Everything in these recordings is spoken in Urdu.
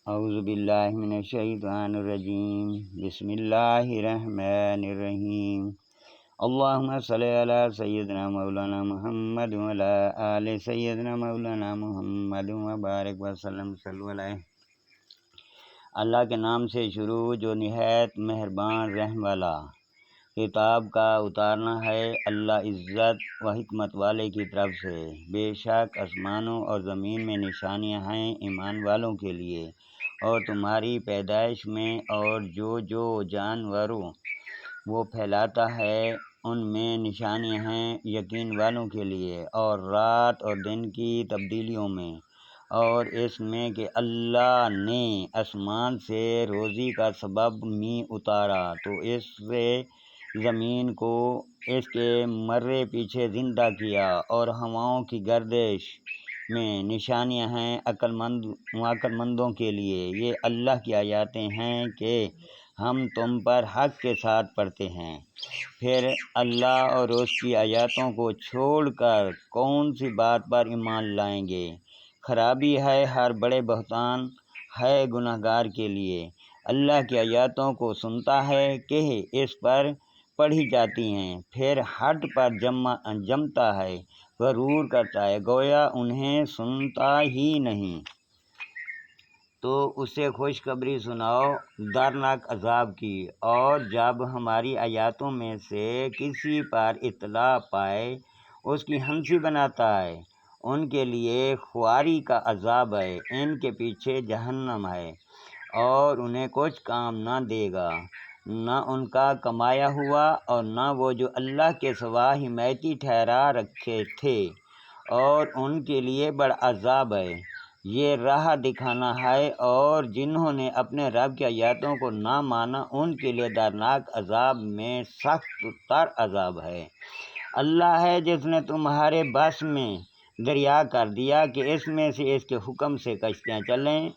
اعوذ باللہ من الشیطان الرجیم، بسم اللہ الرحمن الرحیم۔ اللہم صلی علی سیدنا مولانا محمد وعلی آل سیدنا مولانا محمد وبارک وسلم صلی علیہ۔ اللہ کے نام سے شروع جو نہایت مہربان رحم والا۔ کتاب کا اتارنا ہے اللہ عزت و حکمت والے کی طرف سے۔ بے شک آسمانوں اور زمین میں نشانیاں ہیں ایمان والوں کے لیے، اور تمہاری پیدائش میں اور جو جانوروں وہ پھیلاتا ہے ان میں نشانیاں ہیں یقین والوں کے لیے، اور رات اور دن کی تبدیلیوں میں، اور اس میں کہ اللہ نے آسمان سے روزی کا سبب اتارا تو اس سے زمین کو اس کے مرے پیچھے زندہ کیا، اور ہواؤں کی گردش میں نشانیاں ہیں عقل مندوں کے لیے۔ یہ اللہ کی آیاتیں ہیں کہ ہم تم پر حق کے ساتھ پڑھتے ہیں۔ پھر اللہ اور اس کی آیاتوں کو چھوڑ کر کون سی بات پر ایمان لائیں گے؟ خرابی ہے ہر بڑے بہتان ہے گنہگار کے لیے۔ اللہ کی آیاتوں کو سنتا ہے کہ اس پر پڑھی جاتی ہیں، پھر ہٹ پر جمتا ہے، غرور کرتا ہے گویا انہیں سنتا ہی نہیں۔ تو اسے خوشخبری سناؤ دردناک عذاب کی، اور جب ہماری آیاتوں میں سے کسی پر اطلاع پائے اس کی ہنسی بناتا ہے۔ ان کے لیے خواری کا عذاب ہے، ان کے پیچھے جہنم ہے، اور انہیں کچھ کام نہ دے گا، نہ ان کا کمایا ہوا اور نہ وہ جو اللہ کے سوا حمایتی ٹھہرا رکھے تھے، اور ان کے لیے بڑا عذاب ہے۔ یہ راہ دکھانا ہے، اور جنہوں نے اپنے رب کی آیاتوں کو نہ مانا ان کے لیے دردناک عذاب میں سخت تر عذاب ہے۔ اللہ ہے جس نے تمہارے بس میں دریا کر دیا کہ اس میں سے اس کے حکم سے کشتیاں چلیں،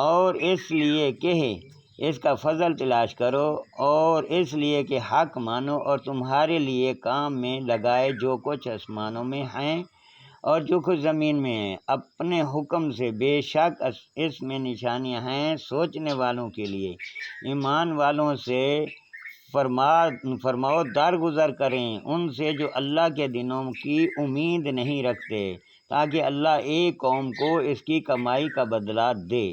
اور اس لیے کہ اس کا فضل تلاش کرو، اور اس لیے کہ حق مانو، اور تمہارے لیے کام میں لگائے جو کچھ آسمانوں میں ہیں اور جو کچھ زمین میں ہیں اپنے حکم سے۔ بے شک اس میں نشانیاں ہیں سوچنے والوں کے لیے۔ ایمان والوں سے فرماؤ درگزر کریں ان سے جو اللہ کے دنوں کی امید نہیں رکھتے، تاکہ اللہ ایک قوم کو اس کی کمائی کا بدلہ دے۔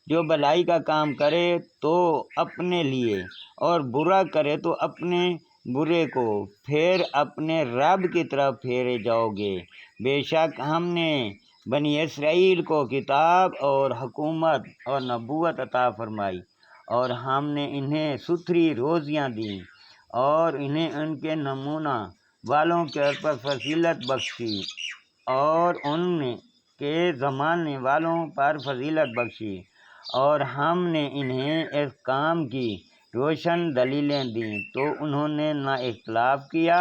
جو بھلائی کا کام کرے تو اپنے لیے، اور برا کرے تو اپنے برے کو، پھر اپنے رب کی طرف پھیرے جاؤ گے۔ بے شک ہم نے بنی اسرائیل کو کتاب اور حکومت اور نبوت عطا فرمائی، اور ہم نے انہیں ستھری روزیاں دیں، اور انہیں ان کے نمونہ والوں کے اوپر فضیلت بخشی، اور ان کے زمانے والوں پر فضیلت بخشی، اور ہم نے انہیں اس کام کی روشن دلیلیں دیں تو انہوں نے نہ اختلاف کیا،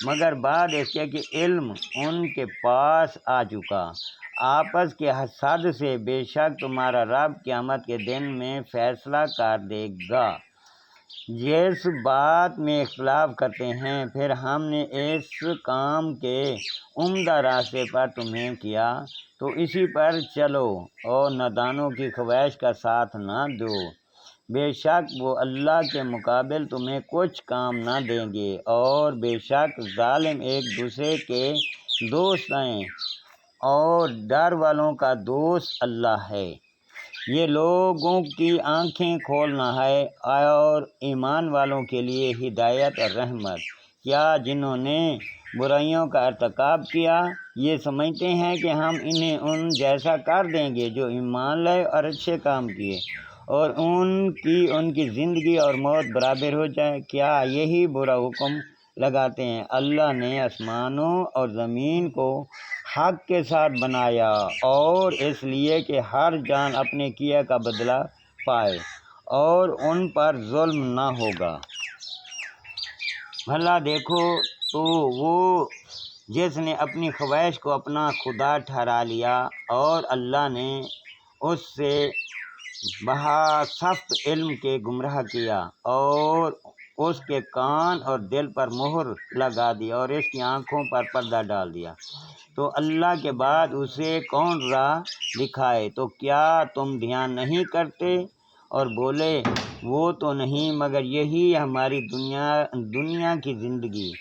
مگر بعد اس کے کہ علم ان کے پاس آ چکا آپس کے حسد سے۔ بے شک تمہارا رب قیامت کے دن میں فیصلہ کر دے گا۔ جس بات میں اختلاف کرتے ہیں پھر ہم نے اس کام کے عمدہ راستے پر تمہیں کیا تو اسی پر چلو، اور نادانوں کی خواہش کا ساتھ نہ دو۔ بے شک وہ اللہ کے مقابل تمہیں کچھ کام نہ دیں گے، اور بے شک ظالم ایک دوسرے کے دوست ہیں، اور ڈر والوں کا دوست اللہ ہے۔ یہ لوگوں کی آنکھیں کھولنا ہے، اور ایمان والوں کے لیے ہدایت اور رحمت۔ کیا جنہوں نے برائیوں کا ارتکاب کیا یہ سمجھتے ہیں کہ ہم انہیں ان جیسا کر دیں گے جو ایمان لائے اور اچھے کام کیے، اور ان کی زندگی اور موت برابر ہو جائے؟ کیا یہی برا حکم لگاتے ہیں؟ اللہ نے آسمانوں اور زمین کو حق کے ساتھ بنایا، اور اس لیے کہ ہر جان اپنے کیے کا بدلہ پائے، اور ان پر ظلم نہ ہوگا۔ بھلا دیکھو تو وہ جس نے اپنی خواہش کو اپنا خدا ٹھہرا لیا، اور اللہ نے اس سے بسخت علم کے گمراہ کیا، اور اس کے کان اور دل پر مہر لگا دی اور اس کی آنکھوں پر پردہ ڈال دیا، تو اللہ کے بعد اسے کون راہ دکھائے؟ تو کیا تم دھیان نہیں کرتے؟ اور بولے وہ تو نہیں، مگر یہی ہماری دنیا کی زندگی،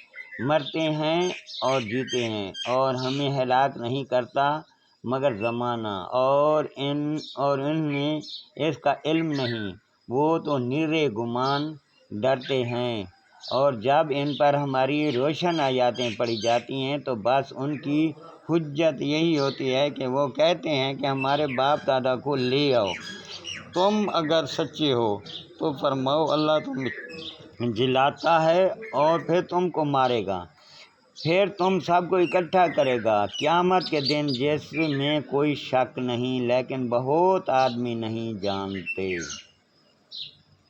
مرتے ہیں اور جیتے ہیں، اور ہمیں ہلاک نہیں کرتا مگر زمانہ، اور انہیں اس کا علم نہیں، وہ تو نرے گمان ڈرتے ہیں۔ اور جب ان پر ہماری روشن آیاتیں پڑھی جاتی ہیں تو بس ان کی حجت یہی ہوتی ہے کہ وہ کہتے ہیں کہ ہمارے باپ دادا کو لے آؤ، تم اگر سچے ہو تو فرماؤ اللہ تمہیں جلاتا ہے اور پھر تم کو مارے گا، پھر تم سب کو اکٹھا کرے گا قیامت کے دن، جس میں کوئی شک نہیں، لیکن بہت آدمی نہیں جانتے۔